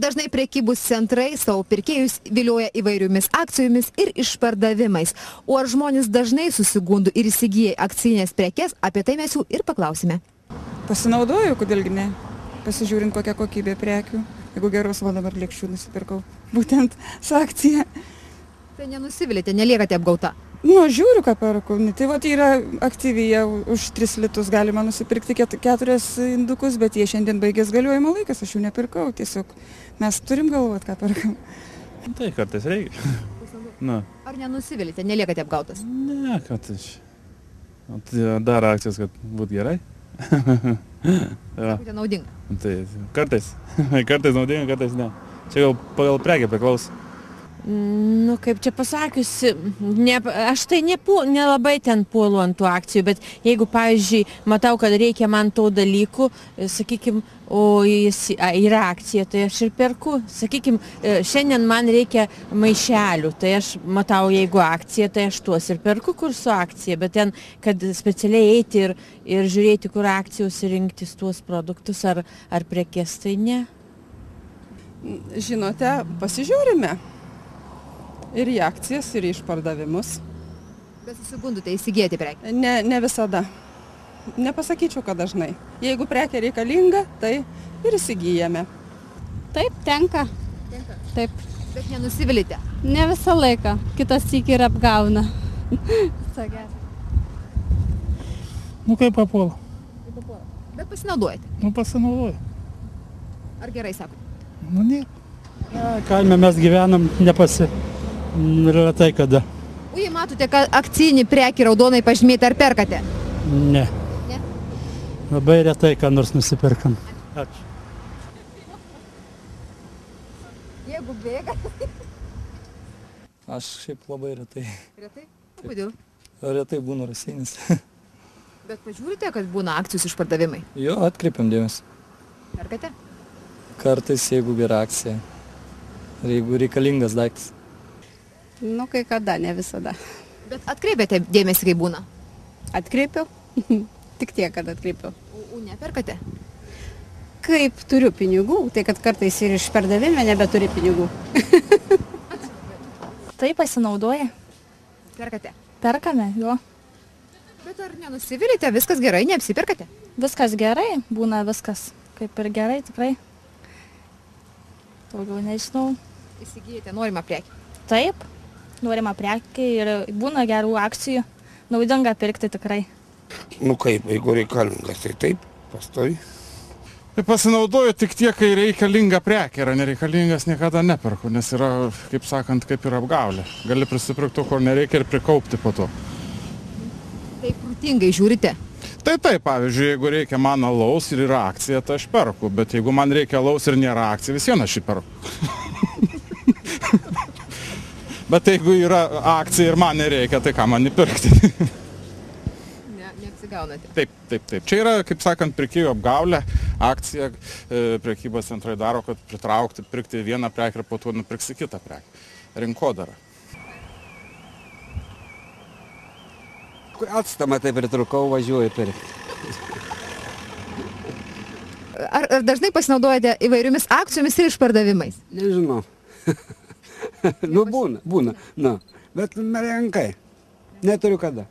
Dažnai prekybos centrai savo pirkėjus vilioja įvairiomis akcijomis ir išpardavimais. O ar žmonės dažnai susigundo ir įsigyja akcinės prekes, apie tai mes jų ir paklausime. Pasinaudoju, kodėlgi ne. Pasižiūrint, kokią kokybę prekių. Jeigu geros, va dabar lėkščių nusipirkau. Būtent su akcija. Tai nenusivilite, neliekate apgauta? Nu, žiūriu, ką perku. Tai va, yra aktyviai, už 3 litus galima nusipirkti 4 indukus, bet jie šiandien baigės galiojimo laikas, aš jų nepirkau. Tiesiog mes turim galvoti, ką perkam. Tai kartais reikia. Na. Ar nenusivilite, neliekate apgautas? Ne, kad aš. Dar akcijos, kad būtų gerai. Būtų naudinga. Tai kartais. Kartais naudinga, kartais ne. Čia gal pagal prekę priklauso. Nu, kaip čia pasakiusi, aš tai nelabai ten puolu ant tų akcijų, bet jeigu, pavyzdžiui, matau, kad reikia man to dalykų, sakykime, o jis yra akcija, tai aš ir perku. Sakykime, šiandien man reikia maišelių, tai aš matau, jeigu akcija, tai aš tuos ir perku, kur su akcija, bet ten, kad specialiai eiti ir žiūrėti, kur akcijos ir rinktis tuos produktus ar prekes, tai ne. Žinote, pasižiūrime. Ir į akcijas, ir į išpardavimus. Bet susigundote įsigyti prekę? Ne visada. Nepasakyčiau, kad dažnai. Jeigu prekė reikalinga, tai ir įsigyjame. Taip, tenka. Tenka? Taip. Bet nenusivilite? Ne visą laiką. Kitas syk ir apgauna. Nu, kaip papuola. Bet pasinaudojate? Nu, pasinaudoju. Ar gerai sakote? Nu, ne. Kaime mes gyvenam, retai kada. O jei matote, kad akcinį prekį raudonai pažymėti, ar perkate? Ne. Ne? Labai retai, ką nors nusipirkam. Ačiū. Jeigu bėga. Aš šiaip labai retai. Retai? O kodėl? Retai būna Raseiniuose. Bet pažiūrite, kad būna akcijos išpardavimai? Jo, atkreipiam dėmesį. Perkate? Kartais, jeigu gera akcija. Jeigu reikalingas daiktas. Nu, kai kada, ne visada. Bet atkreipiate dėmesį, kai būna? Atkreipiau. Tik tiek, kad atkreipiau. O neperkate? Kaip turiu pinigų, tai kad kartais ir išpardavime nebeturi pinigų. Tai pasinaudoja. Perkate? Perkame, jo. Bet ar nenusivilite, viskas gerai, neapsiperkate? Viskas gerai, būna viskas. Kaip ir gerai, tikrai. Daugiau nežinau. Įsigijate norimą prekį? Taip, norimą prekį ir būna gerų akcijų. Naudinga pirkti tikrai. Nu kaip, jeigu reikalingas, tai taip, pastovi. Tai pasinaudoju tik tiek, kai reikalinga prekė, yra nereikalingas niekada neperku, nes yra, kaip sakant, kaip ir apgaulė. Gali prisipirkti to, ko nereikia ir prikaupti po to. Taip protingai žiūrite? Tai taip, pavyzdžiui, jeigu reikia man alaus ir yra akcija, tai aš perku, bet jeigu man reikia alaus ir nėra akcija, vis viena aš jį perku. Bet jeigu yra akcija ir man nereikia, tai ką man įpirkti? Neapsigaunate? Taip. Čia yra, kaip sakant, pirkėjų apgaulė, akcija prekybos centrai daro, kad pritraukti, pirkti vieną prekę ir po to nupirksi kitą prekę. Rinkodara. Atstamą tai pritrukau, važiuoju pirkti. Ar dažnai pasinaudojate įvairiomis akcijomis ir išpardavimais? Nežinau. Nu, būna. Nu, bet nerenkai. Neturiu kada.